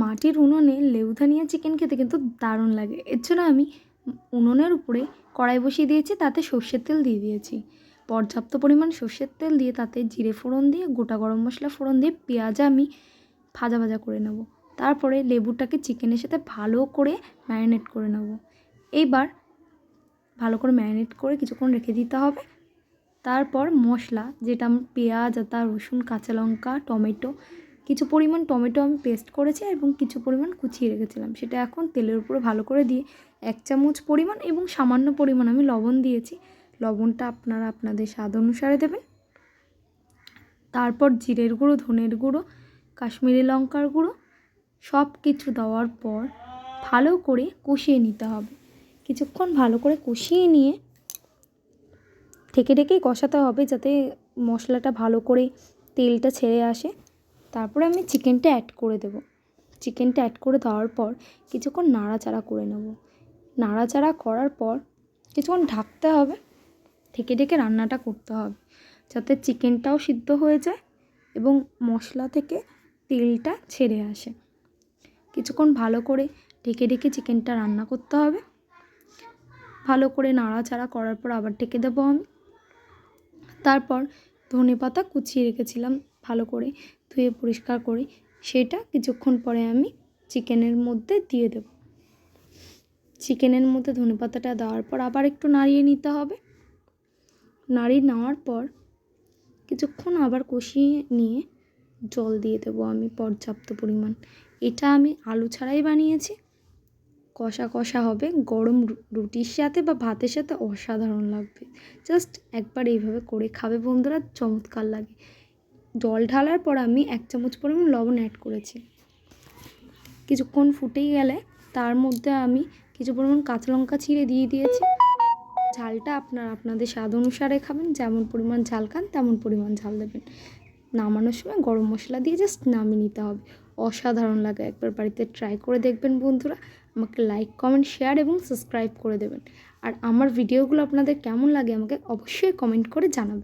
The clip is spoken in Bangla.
মাটির উনুনে লেবুধানিয়া চিকেন খেতে কিন্তু দারুণ লাগে। এর জন্য আমি উনুনের উপরে কড়াই বসিয়ে দিয়েছি, তাতে সর্ষের তেল দিয়ে দিয়েছি। পর্যাপ্ত পরিমাণ সর্ষের তেল দিয়ে তাতে জিরে ফোড়ন দিয়ে গোটা গরম মশলা ফোড়ন দিয়ে পেঁয়াজ আমি ভাজা ভাজা করে নেব। তারপরে লেবুটাকে চিকেনের সাথে ভালো করে ম্যারিনেট করে নেব। এইবার ভালো করে ম্যারিনেট করে কিছুক্ষণ রেখে দিতে হবে। তারপর মশলা, যেটা আমি পেঁয়াজ, আদা, রসুন, কাঁচা লঙ্কা, টমেটো, কিছু পরিমাণ টমেটো আমি পেস্ট করেছি এবং কিছু পরিমাণ কুচিয়ে রেখেছিলাম, সেটা এখন তেলের উপরে ভালো করে দিয়ে 1 চামচ পরিমাণ এবং সামান্য পরিমাণ আমি লবণ দিয়েছি। লবণটা আপনারা আপনাদের স্বাদ অনুসারে দেবেন। তারপর জিরের গুঁড়ো, ধনের গুঁড়ো, কাশ্মীরি লঙ্কার গুঁড়ো সব কিছু দেওয়ার পর ভালো করে কষিয়ে নিতে হবে। কিছুক্ষণ ভালো করে কষিয়ে নিয়ে ঢেকে কষাতে হবে, যাতে মশলাটা ভালো করে তেলটা ছেড়ে আসে। তারপরে আমি চিকেনটা অ্যাড করে দেব। চিকেনটা অ্যাড করে দেওয়ার পর কিছুক্ষণ নাড়াচাড়া করে নেব। নাড়াচাড়া করার পর কিছুক্ষণ ঢাকতে হবে, ঢেকে রান্নাটা করতে হবে, যাতে চিকেনটাও সিদ্ধ হয়ে যায় এবং মশলা থেকে তেলটা ছেড়ে আসে। কিছুক্ষণ ভালো করে ঢেকে চিকেনটা রান্না করতে হবে। ভালো করে নাড়াচাড়া করার পর আবার ঢেকে দেবো আমি। তারপর ধনেপাতা কুচিয়ে রেখেছিলাম ভালো করে ধুয়ে পরিষ্কার করে, সেটা কিছুক্ষণ পরে আমি চিকেনের মধ্যে দিয়ে দেব। চিকেনের মধ্যে ধনেপাতাটা দেওয়ার পর আবার একটু নাড়িয়ে নিতে হবে। নাড়িয়ে নেওয়ার পর কিছুক্ষণ আবার কষিয়ে নিয়ে জল দিয়ে দেবো আমি পর্যাপ্ত পরিমাণ। এটা আমি আলু ছাড়াই বানিয়েছি। কষা কষা হবে, গরম রুটির সাথে বা ভাতের সাথে অসাধারণ লাগবে। জাস্ট একবার এইভাবে করে খাবে বন্ধুরা, চমৎকার লাগে। জল ঢালার পর আমি 1 চামচ পরিমাণ লবণ অ্যাড করেছি। কিছুক্ষণ ফুটেই গেলে তার মধ্যে আমি কিছু পরিমাণ কাঁচা লঙ্কা ছিঁড়ে দিয়ে দিয়েছি। ঝালটা আপনারা আপনাদের স্বাদ অনুসারে খাবেন, যেমন পরিমাণ ঝাল খান তেমন পরিমাণ ঝাল দেবেন। নামানোর সময় গরম মশলা দিয়ে জাস্ট নামিয়ে নিতে হবে। অসাধারণ লাগে, একবার বাড়িতে ট্রাই করে দেখবেন বন্ধুরা। আমাকে লাইক, কমেন্ট, শেয়ার এবং সাবস্ক্রাইব করে দেবেন। আর আমার ভিডিওগুলো আপনাদের কেমন লাগে আমাকে অবশ্যই কমেন্ট করে জানাবেন।